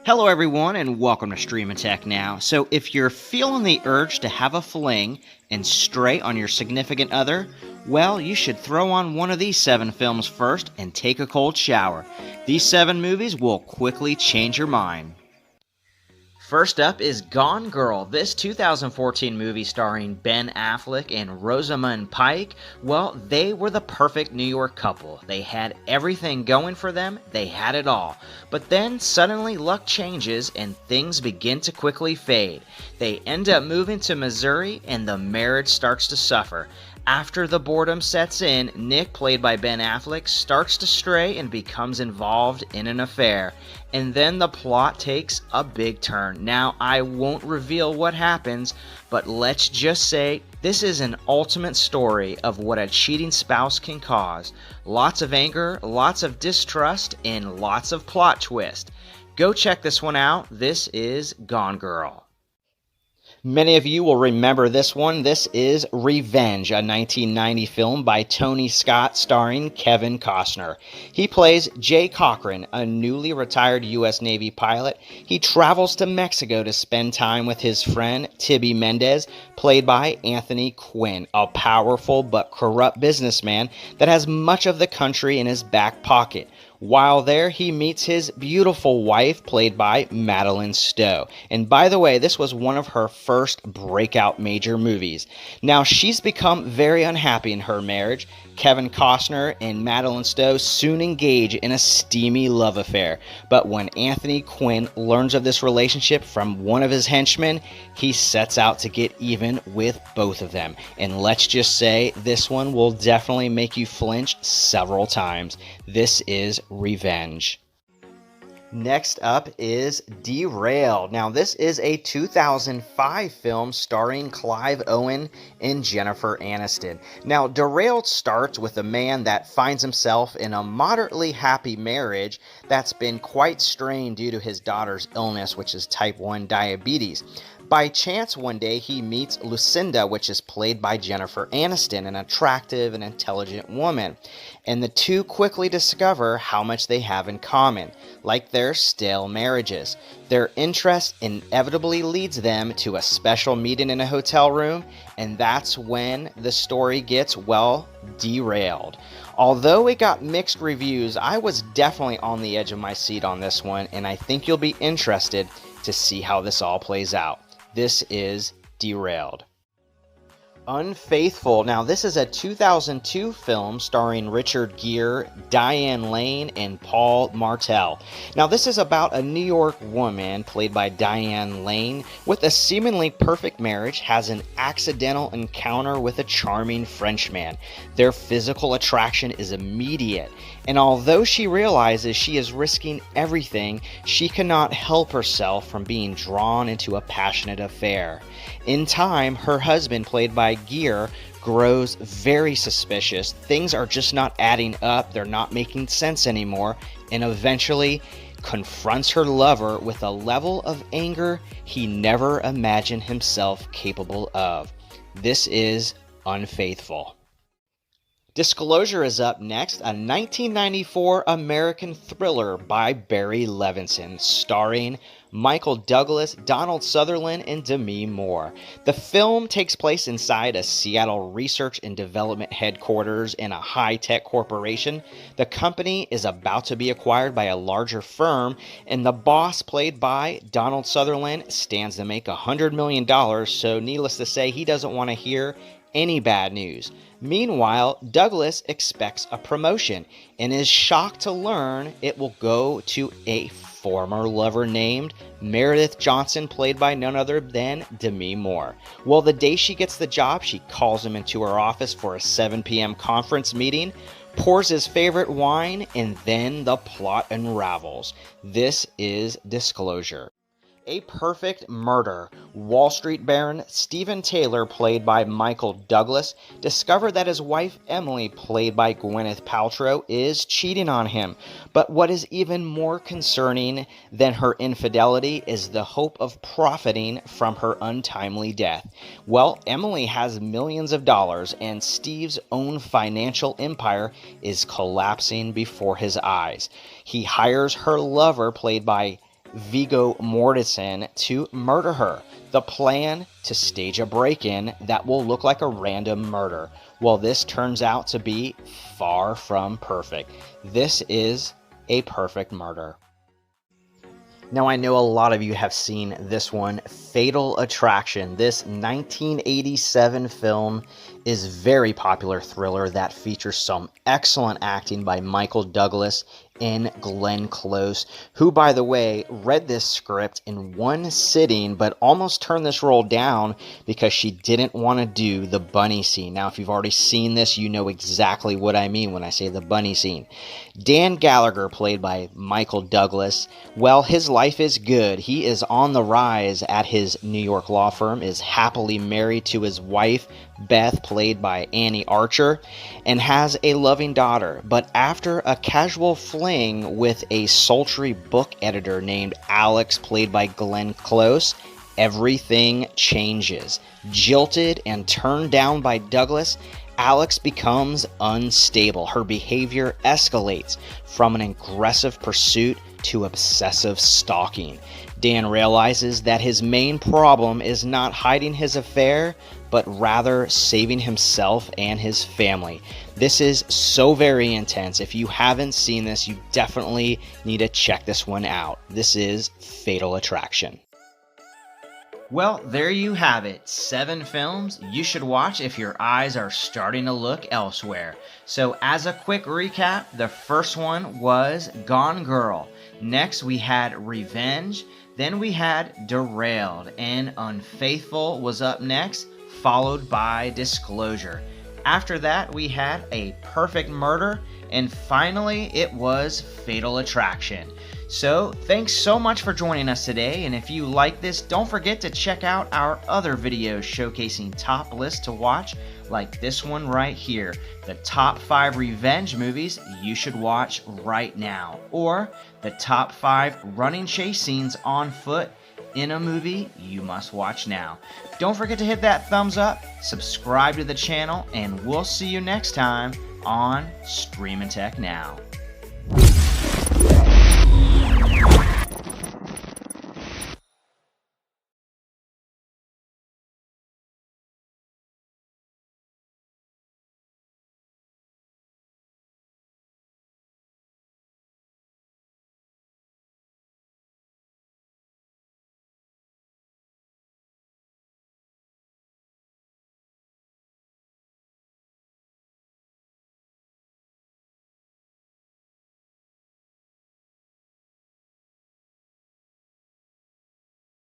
Hello, everyone, and welcome to Stream Tech Now. So, if you're feeling the urge to have a fling and stray on your significant other, well, you should throw on one of these 7 films first and take a cold shower. These 7 movies will quickly change your mind. First up is Gone Girl. This 2014 movie starring Ben Affleck and Rosamund Pike, well, they were the perfect New York couple. They had everything going for them, they had it all. But then suddenly luck changes and things begin to quickly fade. They end up moving to Missouri and the marriage starts to suffer. After the boredom sets in, Nick, played by Ben Affleck, starts to stray and becomes involved in an affair. And then the plot takes a big turn. Now, I won't reveal what happens, but let's just say this is an ultimate story of what a cheating spouse can cause. Lots of anger, lots of distrust, and lots of plot twist. Go check this one out. This is Gone Girl. Many of you will remember this one. This is Revenge, a 1990 film by Tony Scott starring Kevin Costner. He plays Jay Cochran, a newly retired U.S. Navy pilot. He travels to Mexico to spend time with his friend Tibby Mendez, played by Anthony Quinn, a powerful but corrupt businessman that has much of the country in his back pocket. While there, he meets his beautiful wife, played by Madeline Stowe. And by the way, this was one of her first breakout major movies. Now, she's become very unhappy in her marriage. Kevin Costner and Madeline Stowe soon engage in a steamy love affair. But when Anthony Quinn learns of this relationship from one of his henchmen, he sets out to get even with both of them. And let's just say this one will definitely make you flinch several times. This is Revenge. Next up is Derailed. Now, this is a 2005 film starring Clive Owen and Jennifer Aniston. Now, Derailed starts with a man that finds himself in a moderately happy marriage that's been quite strained due to his daughter's illness, which is type 1 diabetes. By chance, one day he meets Lucinda, which is played by Jennifer Aniston, an attractive and intelligent woman. And the two quickly discover how much they have in common, like their stale marriages. Their interest inevitably leads them to a special meeting in a hotel room, and that's when the story gets, well, derailed. Although it got mixed reviews, I was definitely on the edge of my seat on this one, and I think you'll be interested to see how this all plays out. This is Derailed. Unfaithful. Now, this is a 2002 film starring Richard Gere, Diane Lane, and Paul Martel. Now, this is about a New York woman, played by Diane Lane, with a seemingly perfect marriage, has an accidental encounter with a charming Frenchman. Their physical attraction is immediate, and although she realizes she is risking everything, she cannot help herself from being drawn into a passionate affair. In time, her husband, played by Gere, grows very suspicious. Things are just not adding up, they're not making sense anymore, and eventually confronts her lover with a level of anger he never imagined himself capable of. This is Unfaithful. Disclosure is up next, a 1994 American thriller by Barry Levinson, starring Michael Douglas, Donald Sutherland, and Demi Moore. The film takes place inside a Seattle research and development headquarters in a high-tech corporation. The company is about to be acquired by a larger firm, and the boss, played by Donald Sutherland, stands to make $100 million, so needless to say, he doesn't want to hear any bad news. Meanwhile, Douglas expects a promotion and is shocked to learn it will go to a former lover named Meredith Johnson, played by none other than Demi Moore. Well, the day she gets the job, she calls him into her office for a 7 p.m. conference meeting, pours his favorite wine, and then the plot unravels. This is Disclosure. A Perfect Murder. Wall Street baron Stephen Taylor, played by Michael Douglas, discovered that his wife Emily, played by Gwyneth Paltrow, is cheating on him. But what is even more concerning than her infidelity is the hope of profiting from her untimely death. Well, Emily has millions of dollars, and Steve's own financial empire is collapsing before his eyes. He hires her lover, played by Viggo Mortensen to murder her. The plan: to stage a break-in that will look like a random murder. Well, this turns out to be far from perfect. This is a perfect murder. Now, I know a lot of you have seen this one, Fatal Attraction. This 1987 film is a very popular thriller that features some excellent acting by Michael Douglas and Glenn Close, who, by the way, read this script in one sitting but almost turned this role down because she didn't want to do the bunny scene. Now, if you've already seen this, you know exactly what I mean when I say the bunny scene. Dan Gallagher, played by Michael Douglas, well, his life is good. He is on the rise at his New York law firm, is happily married to his wife, Beth, played by Annie Archer, and has a loving daughter. But after a casual fling with a sultry book editor named Alex, played by Glenn Close, everything changes. Jilted and turned down by Douglas, Alex becomes unstable. Her behavior escalates from an aggressive pursuit to obsessive stalking. Dan realizes that his main problem is not hiding his affair, but rather saving himself and his family. This is so very intense. If you haven't seen this, you definitely need to check this one out. This is Fatal Attraction. Well, there you have it. 7 films you should watch if your eyes are starting to look elsewhere. So as a quick recap, the first one was Gone Girl. Next we had Revenge. Then we had Derailed, and Unfaithful was up next, followed by Disclosure. After that, we had A Perfect Murder, and finally, it was Fatal Attraction. So, thanks so much for joining us today, and if you like this, don't forget to check out our other videos showcasing top lists to watch, like this one right here, the top 5 revenge movies you should watch right now, or the top 5 running chase scenes on foot in a movie you must watch now. Don't forget to hit that thumbs up, subscribe to the channel, and we'll see you next time on Streamin' Tech Now.